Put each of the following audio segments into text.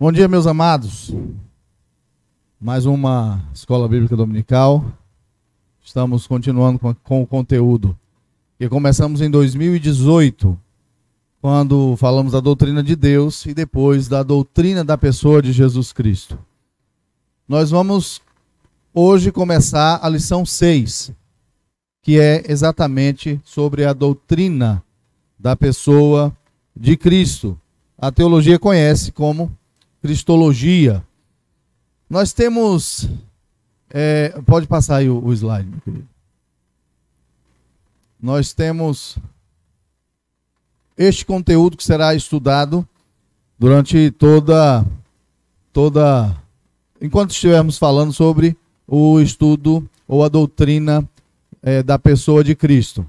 Bom dia, meus amados. Mais uma Escola Bíblica Dominical. Estamos continuando com o conteúdo que começamos em 2018, quando falamos da doutrina de Deus e depois da doutrina da pessoa de Jesus Cristo. Nós vamos hoje começar a lição 6, que é exatamente sobre a doutrina da pessoa de Cristo. A teologia conhece como Cristologia. Nós temos... pode passar aí o slide, meu querido. Nós temos este conteúdo que será estudado durante toda enquanto estivermos falando sobre o estudo ou a doutrina da pessoa de Cristo.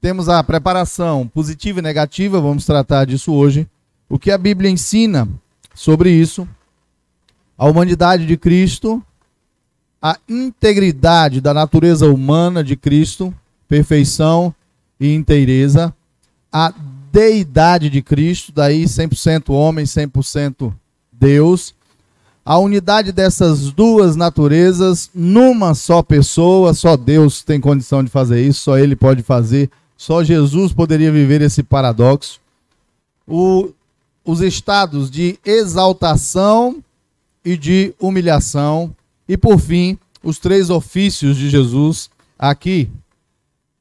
Temos a preparação positiva e negativa, vamos tratar disso hoje. O que a Bíblia ensina sobre isso, a humanidade de Cristo, a integridade da natureza humana de Cristo, perfeição e inteireza, a deidade de Cristo, daí 100% homem, 100% Deus, a unidade dessas duas naturezas numa só pessoa. Só Deus tem condição de fazer isso, só Ele pode fazer, só Jesus poderia viver esse paradoxo. Os estados de exaltação e de humilhação, e por fim, os três ofícios de Jesus aqui.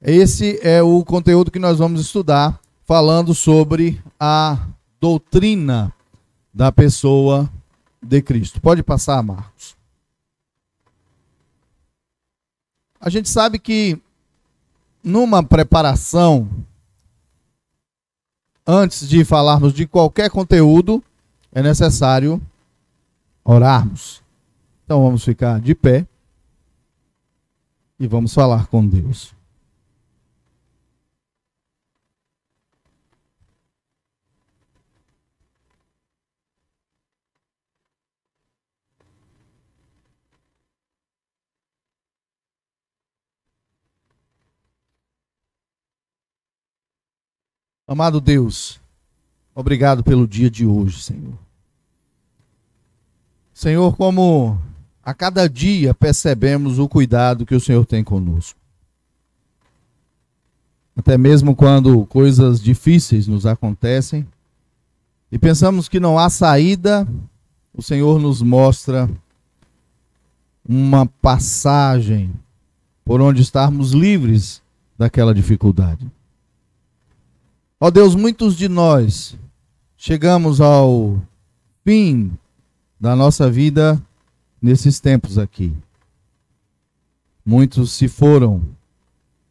Esse é o conteúdo que nós vamos estudar, falando sobre a doutrina da pessoa de Cristo. Pode passar, Marcos. A gente sabe que numa preparação, antes de falarmos de qualquer conteúdo, é necessário orarmos. Então vamos ficar de pé e vamos falar com Deus. Amado Deus, obrigado pelo dia de hoje, Senhor. Senhor, como a cada dia percebemos o cuidado que o Senhor tem conosco. Até mesmo quando coisas difíceis nos acontecem e pensamos que não há saída, o Senhor nos mostra uma passagem por onde estarmos livres daquela dificuldade. Ó Deus, muitos de nós chegamos ao fim da nossa vida nesses tempos aqui. Muitos se foram,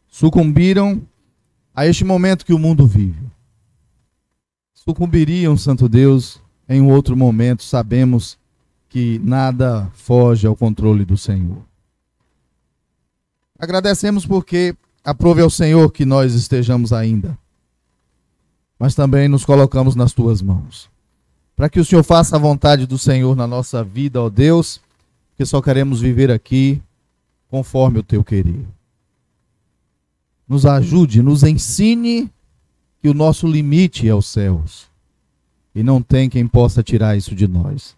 sucumbiram a este momento que o mundo vive. Sucumbiriam, Santo Deus, em um outro momento. Sabemos que nada foge ao controle do Senhor. Agradecemos porque aprove ao Senhor que nós estejamos ainda, mas também nos colocamos nas tuas mãos, para que o Senhor faça a vontade do Senhor na nossa vida, ó Deus, que só queremos viver aqui conforme o teu querer. Nos ajude, nos ensine que o nosso limite é os céus, e não tem quem possa tirar isso de nós.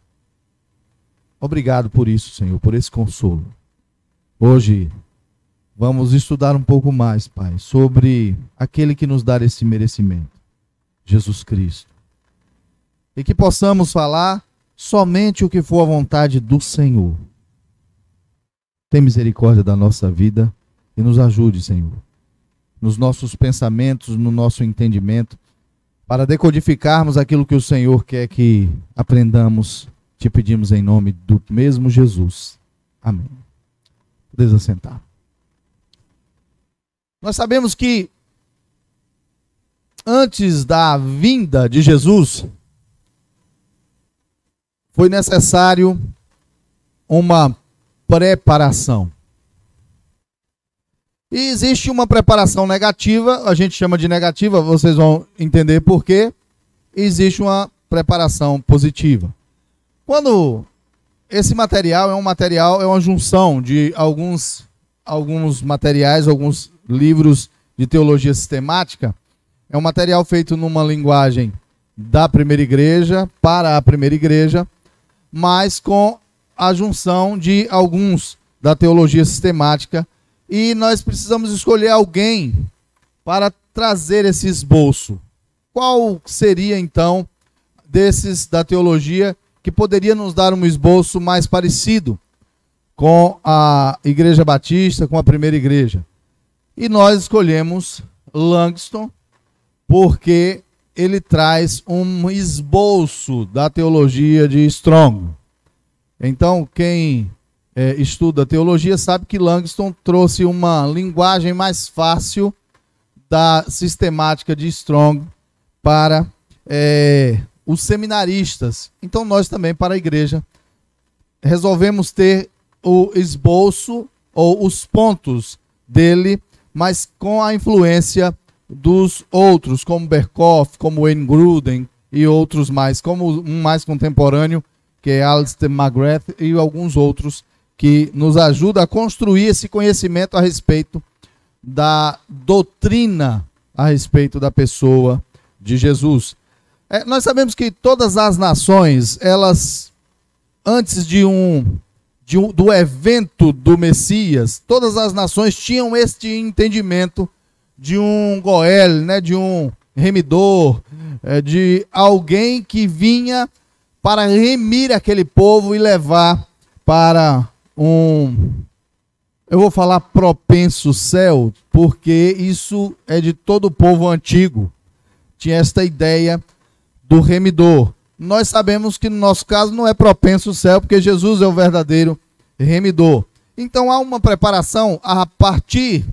Obrigado por isso, Senhor, por esse consolo. Hoje vamos estudar um pouco mais, Pai, sobre aquele que nos dá esse merecimento, Jesus Cristo. E que possamos falar somente o que for a vontade do Senhor. Tem misericórdia da nossa vida e nos ajude, Senhor, nos nossos pensamentos, no nosso entendimento, para decodificarmos aquilo que o Senhor quer que aprendamos. Te pedimos em nome do mesmo Jesus. Amém. Podeis assentar. Nós sabemos que antes da vinda de Jesus, foi necessário uma preparação. E existe uma preparação negativa, a gente chama de negativa, vocês vão entender por quê. Existe uma preparação positiva. Quando esse material é uma junção de alguns materiais, alguns livros de teologia sistemática, é um material feito numa linguagem da primeira igreja, para a primeira igreja, mas com a junção de alguns da teologia sistemática, e nós precisamos escolher alguém para trazer esse esboço. Qual seria, então, desses da teologia que poderia nos dar um esboço mais parecido com a Igreja Batista, com a primeira igreja? E nós escolhemos Langston, porque ele traz um esboço da teologia de Strong. Então, quem estuda teologia sabe que Langston trouxe uma linguagem mais fácil da sistemática de Strong para os seminaristas. Então, nós também, para a igreja, resolvemos ter o esboço ou os pontos dele, mas com a influência dos outros, como Berkhoff, como Wayne Grudem e outros mais, como um mais contemporâneo, que é Alistair McGrath, e alguns outros que nos ajudam a construir esse conhecimento a respeito da doutrina, a respeito da pessoa de Jesus. Nós sabemos que todas as nações, elas, antes do evento do Messias, todas as nações tinham este entendimento de um Goel, né, de um remidor, de alguém que vinha para remir aquele povo e levar para eu vou falar propenso céu, porque isso é de todo o povo antigo. Tinha esta ideia do remidor. Nós sabemos que no nosso caso não é propenso céu, porque Jesus é o verdadeiro remidor. Então há uma preparação a partir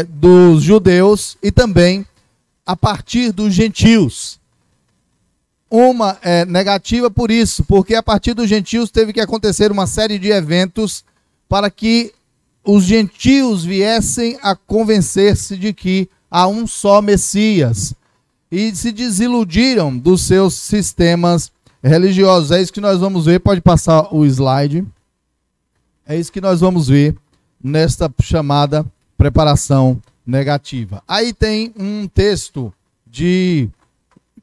dos judeus e também a partir dos gentios. Uma é negativa por isso, porque a partir dos gentios teve que acontecer uma série de eventos para que os gentios viessem a convencer-se de que há um só Messias e se desiludiram dos seus sistemas religiosos. É isso que nós vamos ver, pode passar o slide. É isso que nós vamos ver nesta chamada preparação negativa. Aí tem um texto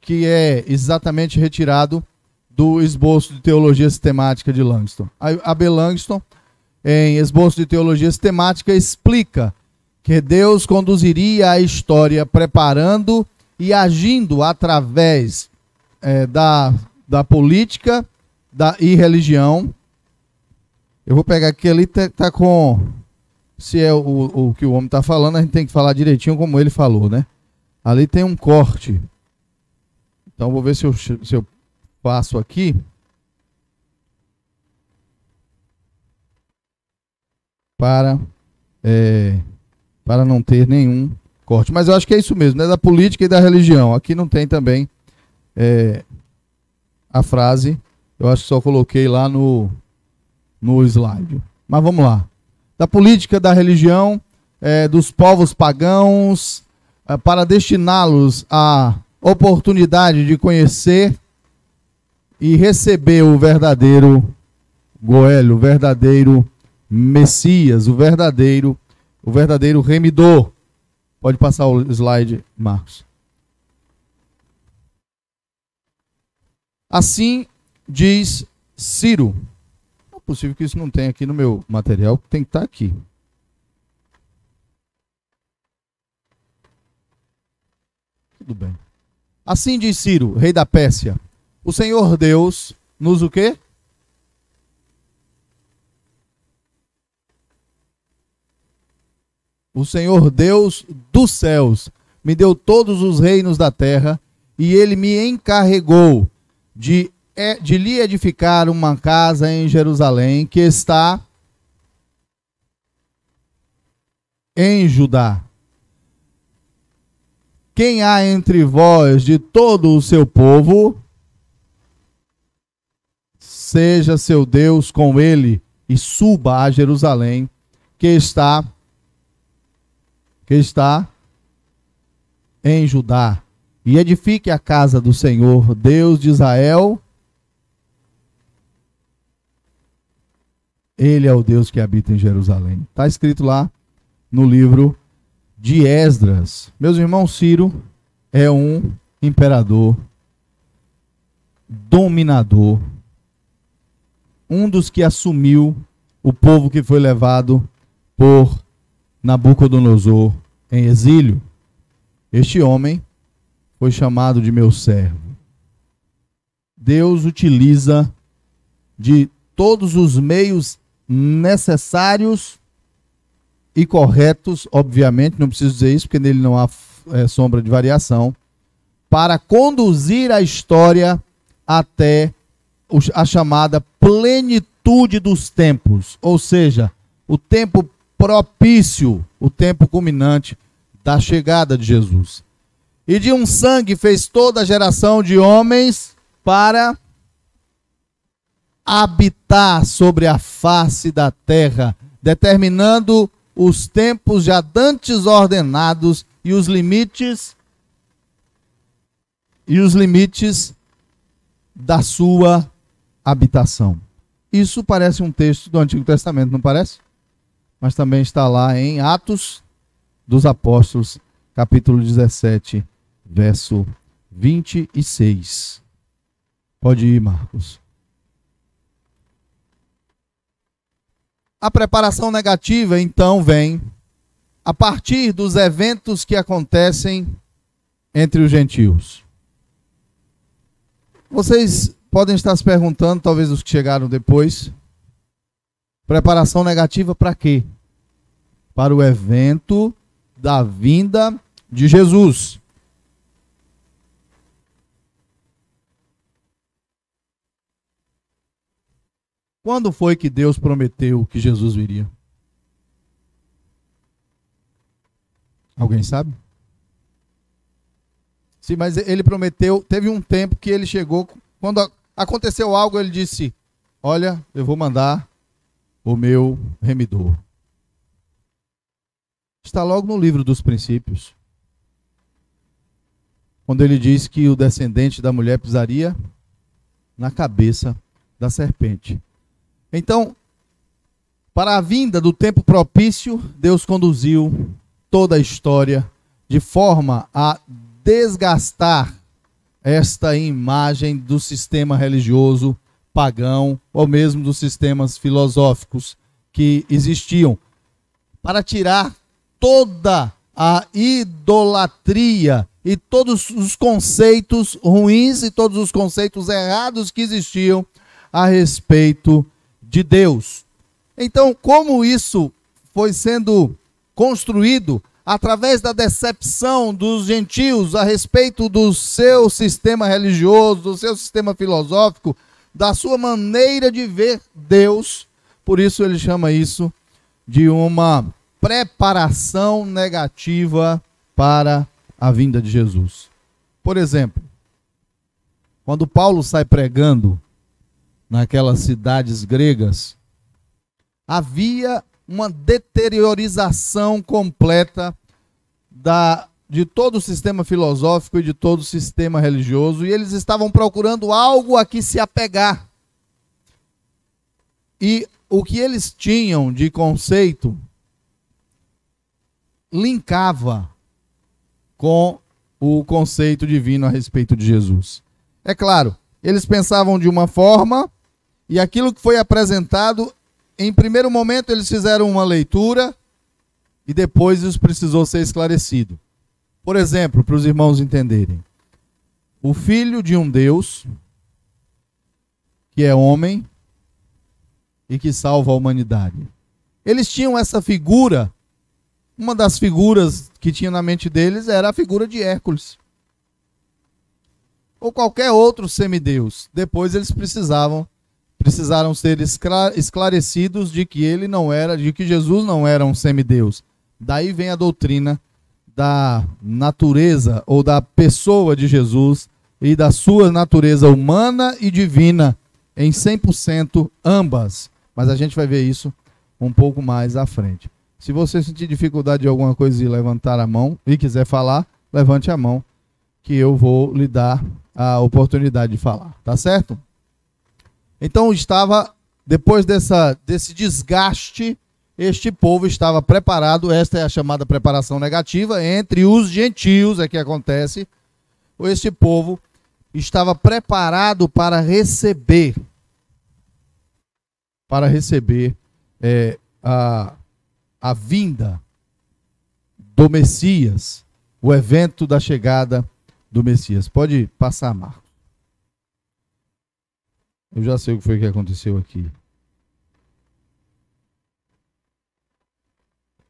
que é exatamente retirado do esboço de teologia sistemática de Langston. A B. Langston, em esboço de teologia sistemática, explica que Deus conduziria a história preparando e agindo através da política e religião. Eu vou pegar aqui, ali tá com... Se é o que o homem está falando, a gente tem que falar direitinho como ele falou, né? Ali tem um corte. Então, vou ver se eu passo aqui. Para não ter nenhum corte. Mas eu acho que é isso mesmo, né? Da política e da religião. Aqui não tem também a frase. Eu acho que só coloquei lá no slide. Mas vamos lá. Da política, da religião, dos povos pagãos, para destiná-los a oportunidade de conhecer e receber o verdadeiro Goel, o verdadeiro Messias, o verdadeiro remidor. Pode passar o slide, Marcos. Assim diz Ciro. Não é possível que isso não tenha aqui no meu material, tem que estar aqui. Tudo bem. Assim diz Ciro, rei da Pérsia, o Senhor Deus nos o quê? O Senhor Deus dos céus me deu todos os reinos da terra e ele me encarregou de lhe edificar uma casa em Jerusalém que está em Judá. Quem há entre vós de todo o seu povo, seja seu Deus com ele e suba a Jerusalém, que está em Judá, e edifique a casa do Senhor, Deus de Israel. Ele é o Deus que habita em Jerusalém. Está escrito lá no livro de Esdras. Meus irmãos, Ciro é um imperador, dominador, um dos que assumiu o povo que foi levado por Nabucodonosor em exílio. Este homem foi chamado de meu servo. Deus utiliza de todos os meios necessários e corretos, obviamente, não preciso dizer isso, porque nele não há sombra de variação, para conduzir a história até a chamada plenitude dos tempos, ou seja, o tempo propício, o tempo culminante da chegada de Jesus. E de um sangue fez toda a geração de homens para habitar sobre a face da terra, determinando os tempos já dantes ordenados e os limites da sua habitação. Isso parece um texto do Antigo Testamento, não parece? Mas também está lá em Atos dos Apóstolos, capítulo 17, verso 26. Pode ir, Marcos. A preparação negativa, então, vem a partir dos eventos que acontecem entre os gentios. Vocês podem estar se perguntando, talvez os que chegaram depois, preparação negativa para quê? Para o evento da vinda de Jesus. Quando foi que Deus prometeu que Jesus viria? Alguém sabe? Sim, mas ele prometeu, teve um tempo que ele chegou, quando aconteceu algo, ele disse, olha, eu vou mandar o meu remidor. Está logo no livro dos princípios. Quando ele diz que o descendente da mulher pisaria na cabeça da serpente. Então, para a vinda do tempo propício, Deus conduziu toda a história de forma a desgastar esta imagem do sistema religioso pagão ou mesmo dos sistemas filosóficos que existiam, para tirar toda a idolatria e todos os conceitos ruins e todos os conceitos errados que existiam a respeito de Deus. Então, como isso foi sendo construído através da decepção dos gentios a respeito do seu sistema religioso, do seu sistema filosófico, da sua maneira de ver Deus, por isso ele chama isso de uma preparação negativa para a vinda de Jesus. Por exemplo, quando Paulo sai pregando naquelas cidades gregas, havia uma deteriorização completa de todo o sistema filosófico e de todo o sistema religioso, e eles estavam procurando algo a que se apegar. E o que eles tinham de conceito linkava com o conceito divino a respeito de Jesus. É claro, eles pensavam de uma forma, e aquilo que foi apresentado, em primeiro momento eles fizeram uma leitura, e depois isso precisou ser esclarecido. Por exemplo, para os irmãos entenderem, o Filho de um Deus, que é homem, e que salva a humanidade. Eles tinham essa figura, uma das figuras que tinha na mente deles era a figura de Hércules. Ou qualquer outro semideus. Depois eles precisaram ser esclarecidos de que ele não era, de que Jesus não era um semideus. Daí vem a doutrina da natureza ou da pessoa de Jesus e da sua natureza humana e divina em 100% ambas. Mas a gente vai ver isso um pouco mais à frente. Se você sentir dificuldade de alguma coisa e levantar a mão e quiser falar, levante a mão que eu vou lhe dar a oportunidade de falar, tá certo? Então depois desse desgaste, este povo estava preparado, esta é a chamada preparação negativa, entre os gentios é que acontece, este povo estava preparado para receber a vinda do Messias, o evento da chegada do Messias. Pode passar, Marcos. Eu já sei o que foi que aconteceu aqui.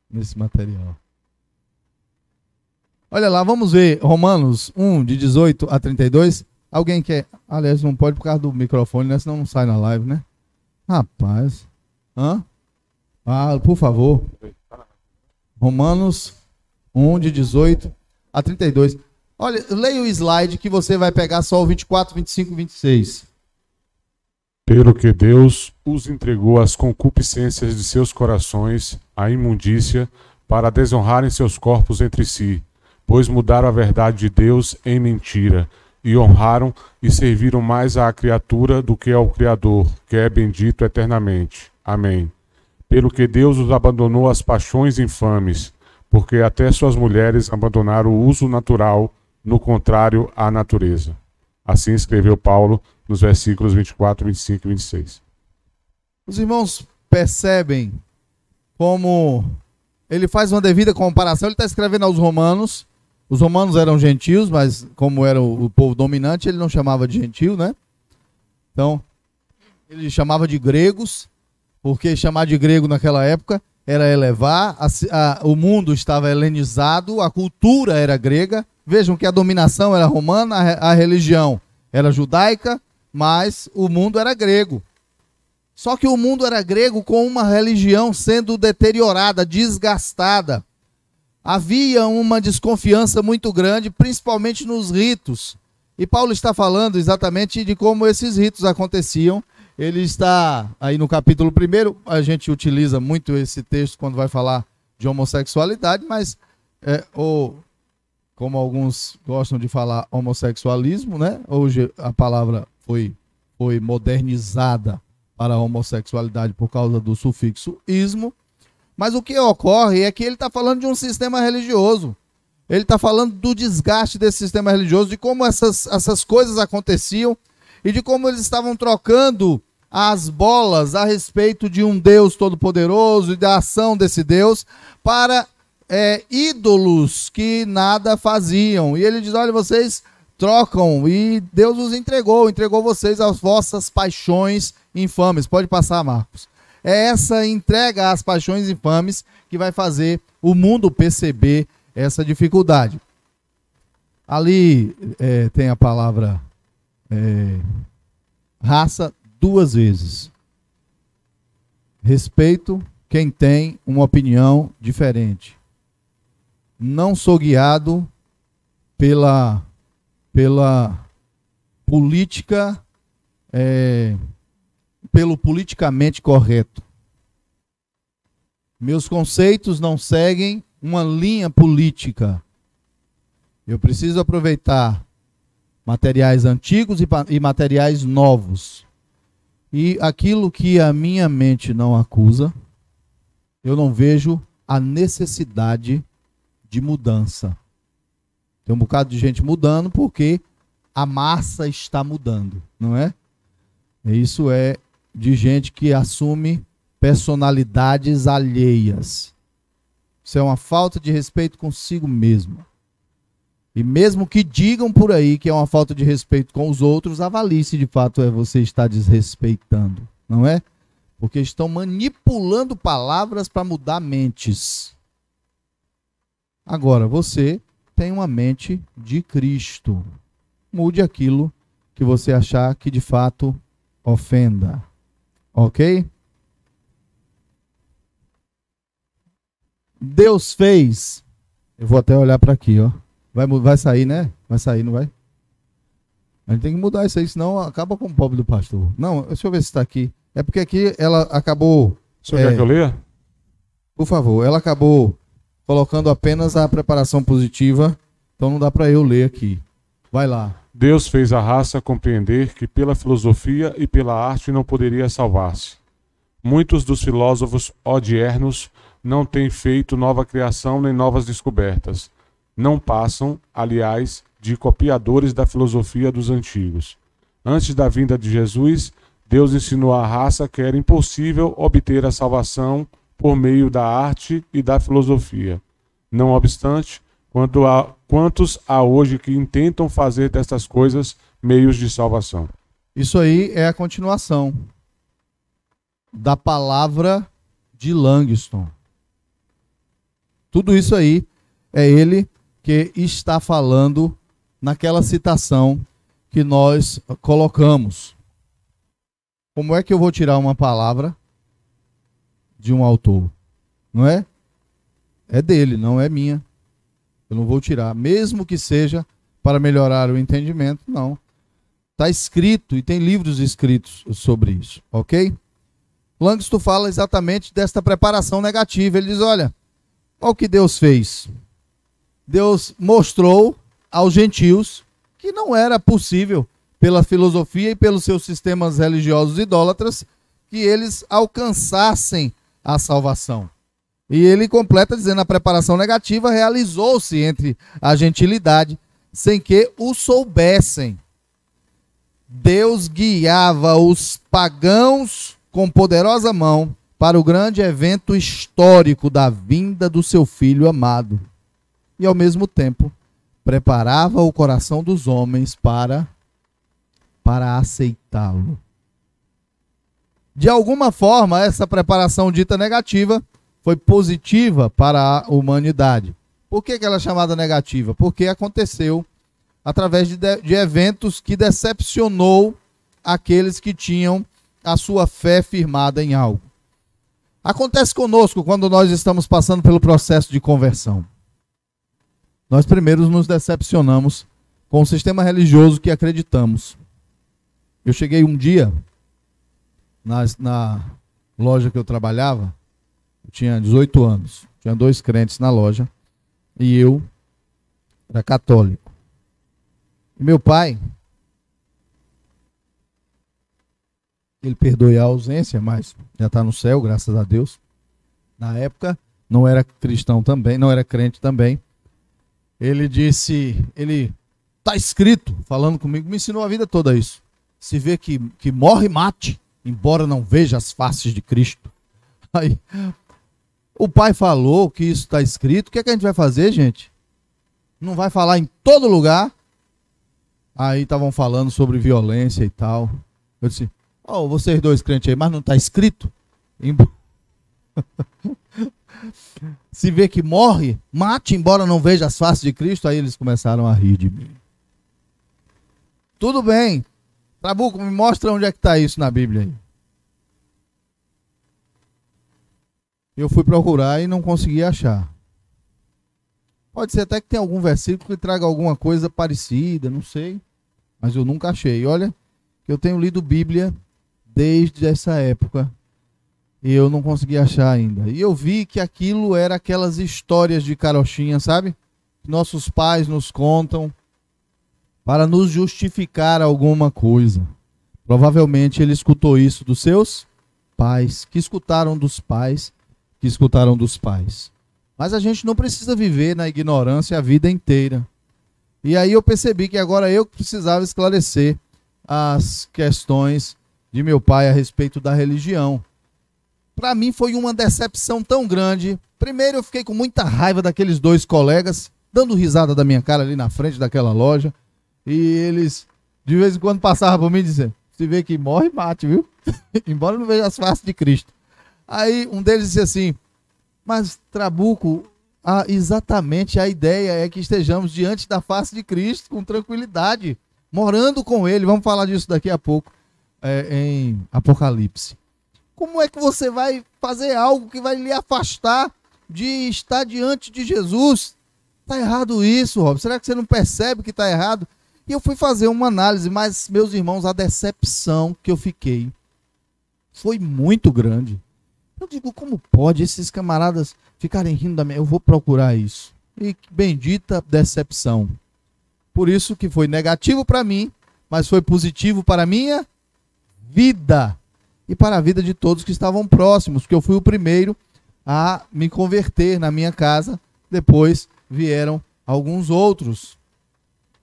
Nesse material. Olha lá, vamos ver Romanos 1, de 18 a 32. Alguém quer? Aliás, não pode por causa do microfone, né? Senão não sai na live, né? Rapaz. Hã? Ah, por favor. Romanos 1, de 18 a 32. Olha, leia o slide que você vai pegar só o 24, 25 e 26. Pelo que Deus os entregou às concupiscências de seus corações, à imundícia, para desonrarem seus corpos entre si, pois mudaram a verdade de Deus em mentira, e honraram e serviram mais à criatura do que ao Criador, que é bendito eternamente. Amém. Pelo que Deus os abandonou às paixões infames, porque até suas mulheres abandonaram o uso natural, no contrário à natureza. Assim escreveu Paulo nos versículos 24, 25 e 26. Os irmãos percebem como ele faz uma devida comparação. Ele está escrevendo aos romanos. Os romanos eram gentios, mas como era o povo dominante, ele não chamava de gentio, né? Então, ele chamava de gregos, porque chamar de grego naquela época era elevar, o mundo estava helenizado, a cultura era grega. Vejam que a dominação era romana, a religião era judaica, mas o mundo era grego. Só que o mundo era grego com uma religião sendo deteriorada, desgastada. Havia uma desconfiança muito grande, principalmente nos ritos. E Paulo está falando exatamente de como esses ritos aconteciam. Ele está aí no capítulo 1, a gente utiliza muito esse texto quando vai falar de homossexualidade, mas, ou como alguns gostam de falar, homossexualismo, né? Hoje a palavra foi modernizada para a homossexualidade por causa do sufixo ismo. Mas o que ocorre é que ele está falando de um sistema religioso. Ele está falando do desgaste desse sistema religioso, de como essas coisas aconteciam e de como eles estavam trocando as bolas a respeito de um Deus todo-poderoso e da ação desse Deus para ídolos que nada faziam. E ele diz, olha, vocês trocam e Deus os entregou vocês às vossas paixões infames. Pode passar, Marcos. É essa entrega às paixões infames que vai fazer o mundo perceber essa dificuldade. Ali tem a palavra raça 2 vezes. Respeito quem tem uma opinião diferente. Não sou guiado pela política, pelo politicamente correto. Meus conceitos não seguem uma linha política. Eu preciso aproveitar materiais antigos e materiais novos. E aquilo que a minha mente não acusa, eu não vejo a necessidade de mudança. Tem um bocado de gente mudando porque a massa está mudando, não é? Isso é de gente que assume personalidades alheias. Isso é uma falta de respeito consigo mesmo. E mesmo que digam por aí que é uma falta de respeito com os outros, avalie se de fato você está desrespeitando, não é? Porque estão manipulando palavras para mudar mentes. Agora, você tem uma mente de Cristo. Mude aquilo que você achar que de fato ofenda. Ok? Deus fez. Eu vou até olhar para aqui, ó. Vai sair, né? Vai sair, não vai? A gente tem que mudar isso aí, senão acaba com o pobre do pastor. Não, deixa eu ver se está aqui. É porque aqui ela acabou... O senhor quer que eu leia? Por favor, ela acabou colocando apenas a preparação positiva, então não dá para eu ler aqui. Vai lá. Deus fez a raça compreender que pela filosofia e pela arte não poderia salvar-se. Muitos dos filósofos odiernos não têm feito nova criação nem novas descobertas. Não passam, aliás, de copiadores da filosofia dos antigos. Antes da vinda de Jesus, Deus ensinou à raça que era impossível obter a salvação por meio da arte e da filosofia. Não obstante, quantos há hoje que intentam fazer destas coisas meios de salvação? Isso aí é a continuação da palavra de Langston. Tudo isso aí é ele que está falando naquela citação que nós colocamos. Como é que eu vou tirar uma palavra de um autor? Não é? É dele, não é minha. Eu não vou tirar, mesmo que seja para melhorar o entendimento, não. Está escrito e tem livros escritos sobre isso, ok? Langston fala exatamente desta preparação negativa. Ele diz, olha, olha o que Deus fez. Deus mostrou aos gentios que não era possível, pela filosofia e pelos seus sistemas religiosos idólatras, que eles alcançassem a salvação. E ele completa dizendo, a preparação negativa realizou-se entre a gentilidade, sem que o soubessem. Deus guiava os pagãos com poderosa mão para o grande evento histórico da vinda do seu Filho amado. E, ao mesmo tempo, preparava o coração dos homens para aceitá-lo. De alguma forma, essa preparação dita negativa foi positiva para a humanidade. Por que ela é chamada negativa? Porque aconteceu através de eventos que decepcionou aqueles que tinham a sua fé firmada em algo. Acontece conosco quando nós estamos passando pelo processo de conversão. Nós primeiro nos decepcionamos com o sistema religioso que acreditamos. Eu cheguei um dia na loja que eu trabalhava, eu tinha 18 anos, tinha 2 crentes na loja e eu era católico. E meu pai, ele perdoe a ausência, mas já está no céu, graças a Deus. Na época não era cristão também, não era crente também. Ele disse, ele está escrito, falando comigo, me ensinou a vida toda isso. Se vê que morre, mate, embora não veja as faces de Cristo. Aí, o pai falou que isso está escrito, o que é que a gente vai fazer, gente? Não vai falar em todo lugar? Aí estavam falando sobre violência e tal. Eu disse, ó, vocês 2 crentes aí, mas não está escrito? Se vê que morre, mate, embora não veja as faces de Cristo. Aí eles começaram a rir de mim. Tudo bem. Trabuco, me mostra onde é que está isso na Bíblia aí. Eu fui procurar e não consegui achar. Pode ser até que tenha algum versículo que traga alguma coisa parecida, não sei. Mas eu nunca achei. Olha, eu tenho lido Bíblia desde essa época e eu não consegui achar ainda. E eu vi que aquilo era aquelas histórias de carochinha, sabe? Que nossos pais nos contam para nos justificar alguma coisa. Provavelmente ele escutou isso dos seus pais, que escutaram dos pais, que escutaram dos pais. Mas a gente não precisa viver na ignorância a vida inteira. E aí eu percebi que agora eu precisava esclarecer as questões de meu pai a respeito da religião. Para mim foi uma decepção tão grande. Primeiro eu fiquei com muita raiva daqueles 2 colegas, dando risada da minha cara ali na frente daquela loja. E eles, de vez em quando, passavam por mim e diziam, se vê que morre, mate, viu? Embora não veja as faces de Cristo. Aí um deles disse assim, mas Trabuco, exatamente a ideia é que estejamos diante da face de Cristo com tranquilidade, morando com Ele. Vamos falar disso daqui a pouco, em Apocalipse. Como é que você vai fazer algo que vai lhe afastar de estar diante de Jesus? Está errado isso, Rob. Será que você não percebe que está errado? E eu fui fazer uma análise, mas, meus irmãos, a decepção que eu fiquei foi muito grande. Eu digo, como pode esses camaradas ficarem rindo da minha... Eu vou procurar isso. E bendita decepção. Por isso que foi negativo para mim, mas foi positivo para a minha vida. E para a vida de todos que estavam próximos, porque eu fui o primeiro a me converter na minha casa. Depois vieram alguns outros.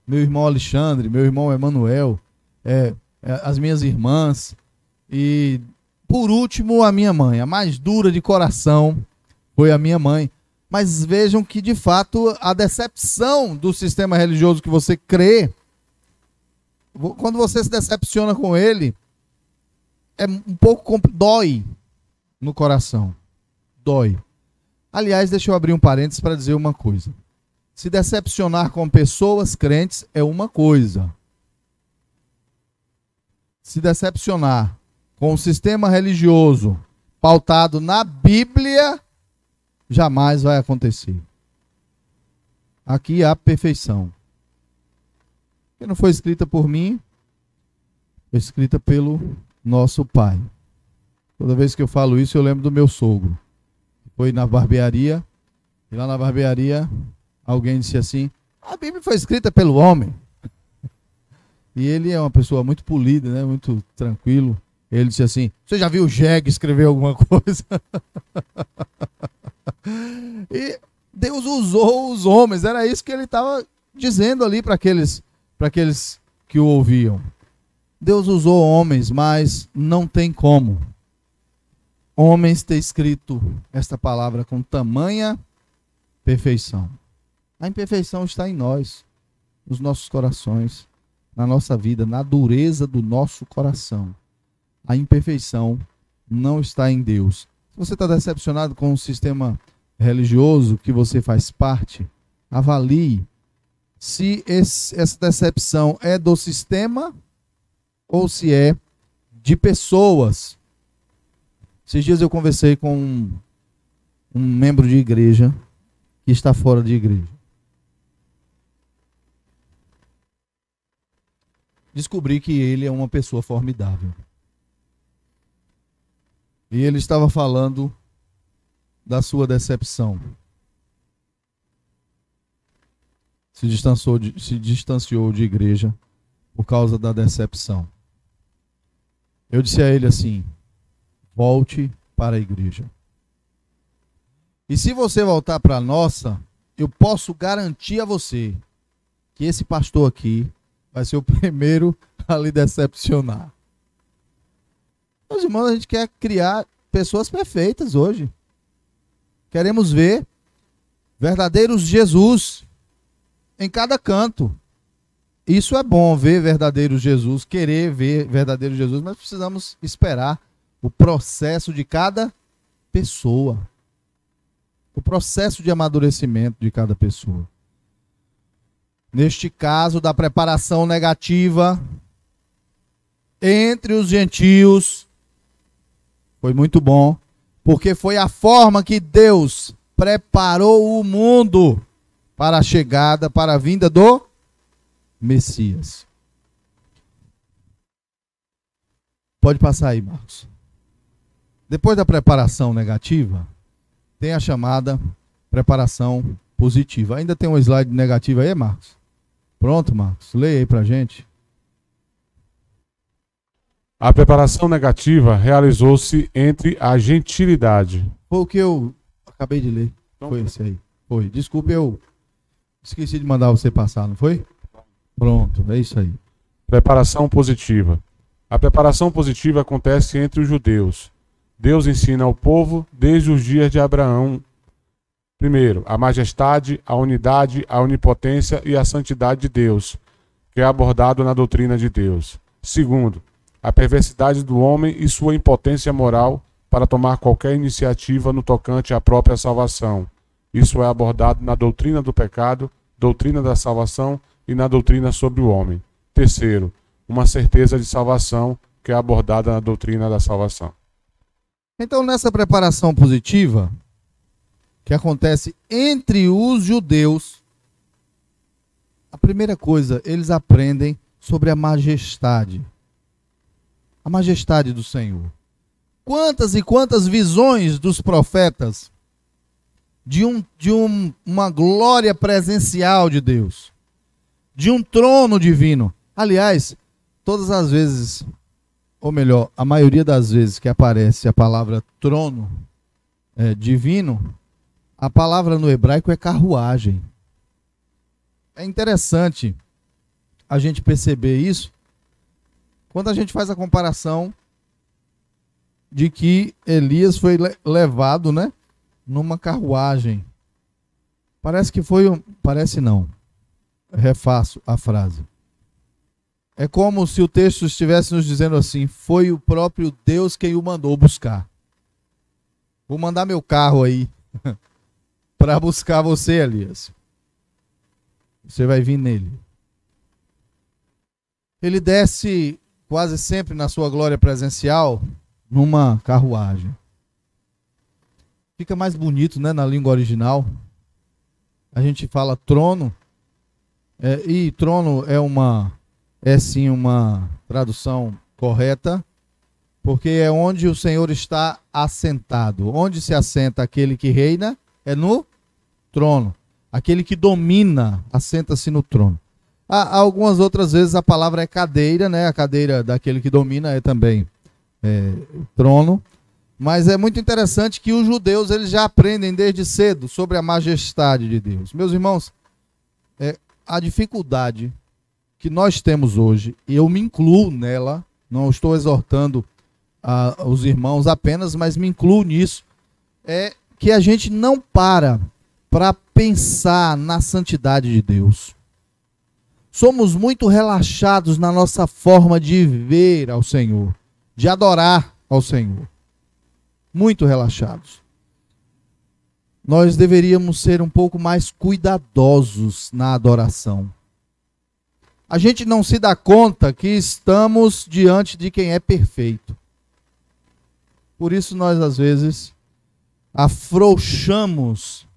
meu irmão Alexandre, meu irmão Emanuel, as minhas irmãs e, por último, a minha mãe. A mais dura de coração foi a minha mãe. Mas vejam que, de fato, a decepção do sistema religioso que você crê, quando você se decepciona com ele, é um pouco dói no coração. Dói. Aliás, deixa eu abrir um parênteses para dizer uma coisa. Se decepcionar com pessoas crentes é uma coisa. Se decepcionar com um sistema religioso pautado na Bíblia, jamais vai acontecer. Aqui há perfeição. Que não foi escrita por mim, foi escrita pelo nosso Pai. Toda vez que eu falo isso, eu lembro do meu sogro. Foi na barbearia, e lá na barbearia, alguém disse assim: a Bíblia foi escrita pelo homem. E ele é uma pessoa muito polida, né? Muito tranquilo. Ele disse assim: você já viu o Jeg escrever alguma coisa? E Deus usou os homens. Era isso que ele estava dizendo ali para aqueles que o ouviam. Deus usou homens, mas não tem como homens ter escrito esta palavra com tamanha perfeição. A imperfeição está em nós, nos nossos corações, na nossa vida, na dureza do nosso coração. A imperfeição não está em Deus. Se você está decepcionado com o sistema religioso que você faz parte, avalie se essa decepção é do sistema ou se é de pessoas. Esses dias eu conversei com um membro de igreja que está fora de igreja. Descobri que ele é uma pessoa formidável. E ele estava falando da sua decepção. Se distanciou de igreja por causa da decepção. Eu disse a ele assim: volte para a igreja. E se você voltar para a nossa, eu posso garantir a você que esse pastor aqui vai ser o primeiro a lhe decepcionar. Meus irmãos, a gente quer criar pessoas perfeitas hoje. Queremos ver verdadeiros Jesus em cada canto. Isso é bom, ver verdadeiros Jesus, querer ver verdadeiros Jesus, mas precisamos esperar o processo de cada pessoa. O processo de amadurecimento de cada pessoa. Neste caso da preparação negativa entre os gentios, foi muito bom, porque foi a forma que Deus preparou o mundo para a chegada, para a vinda do Messias. Pode passar aí, Marcos. Depois da preparação negativa, tem a chamada preparação positiva. Ainda tem um slide negativo aí, Marcos? Pronto, Marcos. Leia aí pra gente. A preparação negativa realizou-se entre a gentilidade. Foi o que eu acabei de ler. Então, foi esse aí. Foi. Desculpe, eu esqueci de mandar você passar, não foi? Pronto, é isso aí. Preparação positiva. A preparação positiva acontece entre os judeus. Deus ensina ao povo desde os dias de Abraão. Primeiro, a majestade, a unidade, a onipotência e a santidade de Deus, que é abordado na doutrina de Deus. Segundo, a perversidade do homem e sua impotência moral para tomar qualquer iniciativa no tocante à própria salvação. Isso é abordado na doutrina do pecado, doutrina da salvação e na doutrina sobre o homem. Terceiro, uma certeza de salvação, que é abordada na doutrina da salvação. Então, nessa preparação positiva, que acontece entre os judeus, a primeira coisa, eles aprendem sobre a majestade. A majestade do Senhor. Quantas e quantas visões dos profetas de uma glória presencial de Deus, de um trono divino. Aliás, todas as vezes, ou melhor, a maioria das vezes que aparece a palavra trono divino, a palavra no hebraico é carruagem. É interessante a gente perceber isso quando a gente faz a comparação de que Elias foi levado, né, numa carruagem. Parece que foi parece não. Refaço a frase. É como se o texto estivesse nos dizendo assim: foi o próprio Deus quem o mandou buscar. Vou mandar meu carro aí para buscar você, Elias. Você vai vir nele. Ele desce quase sempre na sua glória presencial numa carruagem. Fica mais bonito, né, na língua original. A gente fala trono, e trono é sim uma tradução correta, porque é onde o Senhor está assentado. Onde se assenta aquele que reina é no trono. Aquele que domina assenta-se no trono. Algumas outras vezes a palavra é cadeira, né? A cadeira daquele que domina é também trono. Mas é muito interessante que os judeus eles já aprendem desde cedo sobre a majestade de Deus. Meus irmãos, a dificuldade que nós temos hoje, e eu me incluo nela, não estou exortando os irmãos apenas, mas me incluo nisso, é que a gente não para pensar na santidade de Deus. Somos muito relaxados na nossa forma de ver ao Senhor, de adorar ao Senhor. Muito relaxados. Nós deveríamos ser um pouco mais cuidadosos na adoração. A gente não se dá conta que estamos diante de quem é perfeito. Por isso nós, às vezes, afrouxamos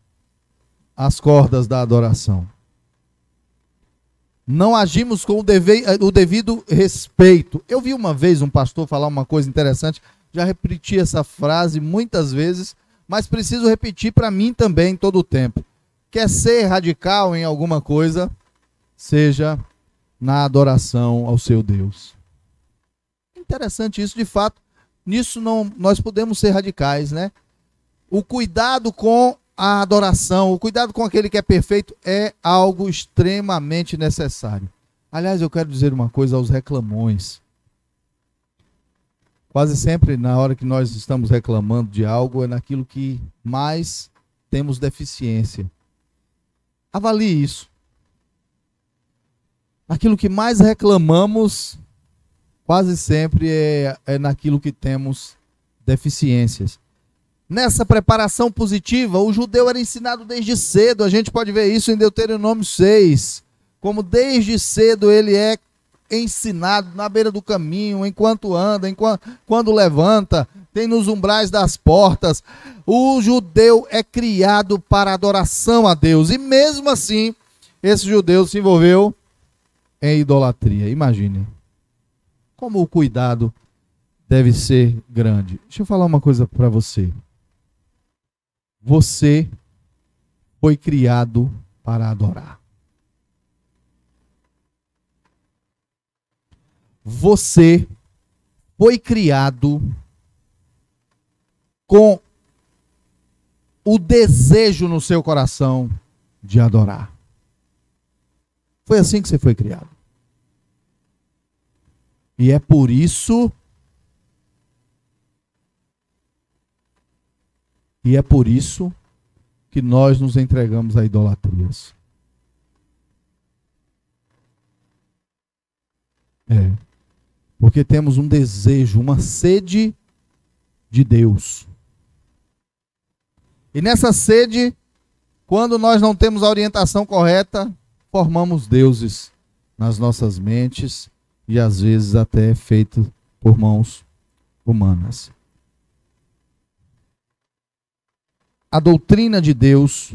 as cordas da adoração. Não agimos com o devido respeito. Eu vi uma vez um pastor falar uma coisa interessante, já repeti essa frase muitas vezes, mas preciso repetir para mim também todo o tempo. Quer ser radical em alguma coisa, seja na adoração ao seu Deus. Interessante isso, de fato, nisso nós podemos ser radicais, né? O cuidado com a adoração, o cuidado com aquele que é perfeito é algo extremamente necessário. Aliás, eu quero dizer uma coisa aos reclamões. Quase sempre, na hora que nós estamos reclamando de algo, é naquilo que mais temos deficiência. Avalie isso. Aquilo que mais reclamamos, quase sempre é naquilo que temos deficiências. Nessa preparação positiva, o judeu era ensinado desde cedo. A gente pode ver isso em Deuteronômio 6. Como desde cedo ele é ensinado na beira do caminho, enquanto anda, quando levanta, tem nos umbrais das portas. O judeu é criado para adoração a Deus. E mesmo assim, esse judeu se envolveu em idolatria. Imagine como o cuidado deve ser grande. Deixa eu falar uma coisa para você. Você foi criado para adorar. Você foi criado com o desejo no seu coração de adorar. Foi assim que você foi criado. E é por isso que nós nos entregamos a idolatrias. Porque temos um desejo, uma sede de Deus. E nessa sede, quando nós não temos a orientação correta, formamos deuses nas nossas mentes e às vezes até feito por mãos humanas. A doutrina de Deus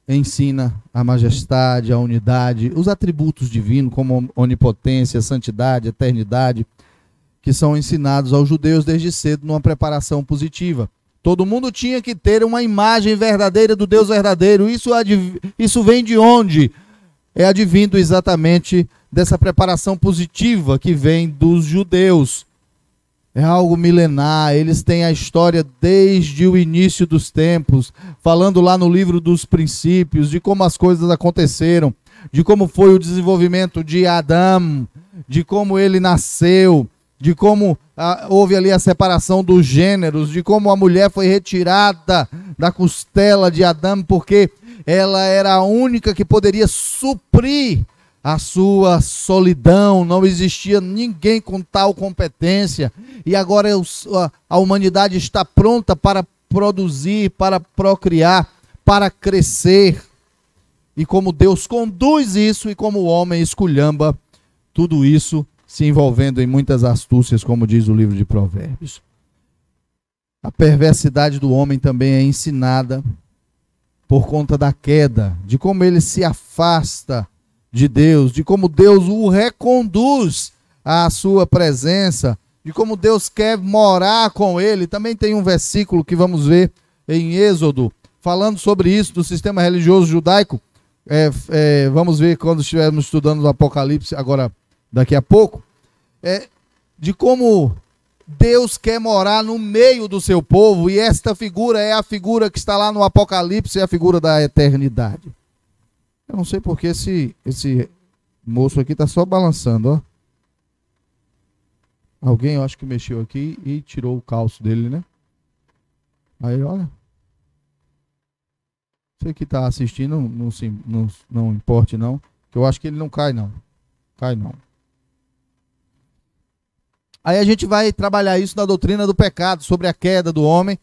ensina a majestade, a unidade, os atributos divinos como onipotência, santidade, eternidade, que são ensinados aos judeus desde cedo numa preparação positiva. Todo mundo tinha que ter uma imagem verdadeira do Deus verdadeiro. Isso vem de onde? É advindo exatamente dessa preparação positiva que vem dos judeus. É algo milenar, eles têm a história desde o início dos tempos, falando lá no livro dos princípios, de como as coisas aconteceram, de como foi o desenvolvimento de Adão, de como ele nasceu, de como houve ali a separação dos gêneros, de como a mulher foi retirada da costela de Adão, porque ela era a única que poderia suprir a sua solidão, não existia ninguém com tal competência, e agora a humanidade está pronta para produzir, para procriar, para crescer, e como Deus conduz isso, e como o homem esculhamba tudo isso, se envolvendo em muitas astúcias, como diz o livro de Provérbios. A perversidade do homem também é ensinada por conta da queda, de como ele se afasta de Deus, de como Deus o reconduz à sua presença, de como Deus quer morar com ele. Também tem um versículo que vamos ver em Êxodo, falando sobre isso, do sistema religioso judaico. Vamos ver quando estivermos estudando o Apocalipse, agora daqui a pouco, de como Deus quer morar no meio do seu povo, e esta figura é a figura que está lá no Apocalipse, é a figura da eternidade. Eu não sei porque esse moço aqui está só balançando, ó. Alguém, eu acho que mexeu aqui e tirou o calço dele, né? Aí, olha. Você que está assistindo, não importe não, que eu acho que ele não cai não. Cai não. Aí a gente vai trabalhar isso na doutrina do pecado, sobre a queda do homem,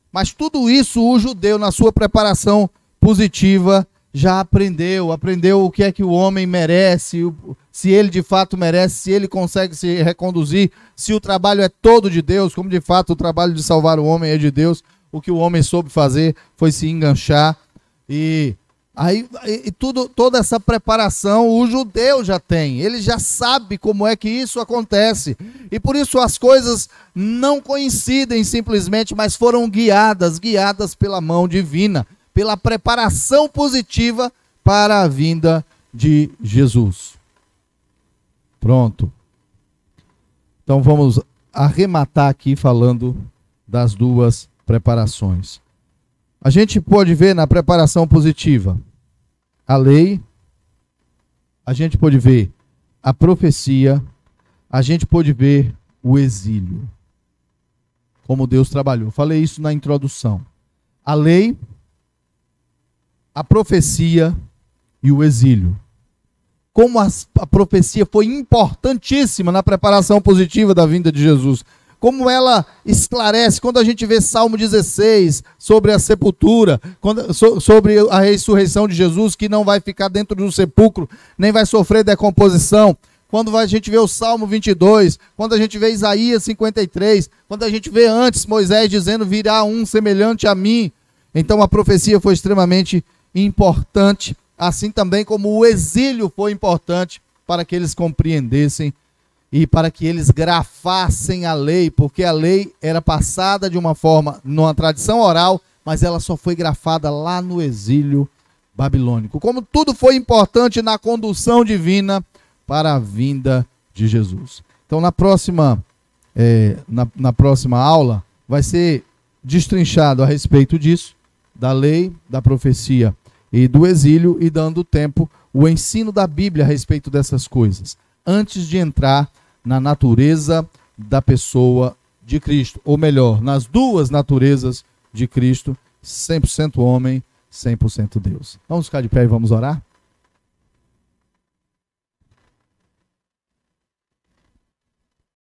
mas tudo isso o judeu, na sua preparação positiva, já aprendeu o que é que o homem merece, se ele de fato merece, se ele consegue se reconduzir, se o trabalho é todo de Deus, como de fato o trabalho de salvar o homem é de Deus. O que o homem soube fazer foi se enganchar, e toda essa preparação o judeu já tem, ele já sabe como é que isso acontece, e por isso as coisas não coincidem simplesmente, mas foram guiadas pela mão divina, pela preparação positiva para a vinda de Jesus. Pronto. Então vamos arrematar aqui falando das duas preparações. A gente pode ver na preparação positiva a lei, a gente pode ver a profecia, a gente pode ver o exílio. Como Deus trabalhou. Falei isso na introdução. A lei, a profecia e o exílio. Como a profecia foi importantíssima na preparação positiva da vinda de Jesus. Como ela esclarece, quando a gente vê Salmo 16, sobre a sepultura, sobre a ressurreição de Jesus, que não vai ficar dentro do sepulcro, nem vai sofrer decomposição. Quando a gente vê o Salmo 22, quando a gente vê Isaías 53, quando a gente vê antes Moisés dizendo, virá um semelhante a mim. Então a profecia foi extremamente importante, assim também como o exílio foi importante para que eles compreendessem e para que eles grafassem a lei, porque a lei era passada de uma forma, numa tradição oral, mas ela só foi grafada lá no exílio babilônico. Como tudo foi importante na condução divina para a vinda de Jesus. Então na próxima aula vai ser destrinchado a respeito disso, da lei, da profecia e do exílio, e dando tempo o ensino da Bíblia a respeito dessas coisas, antes de entrar na natureza da pessoa de Cristo, ou melhor, nas duas naturezas de Cristo, 100% homem, 100% Deus. Vamos ficar de pé e vamos orar?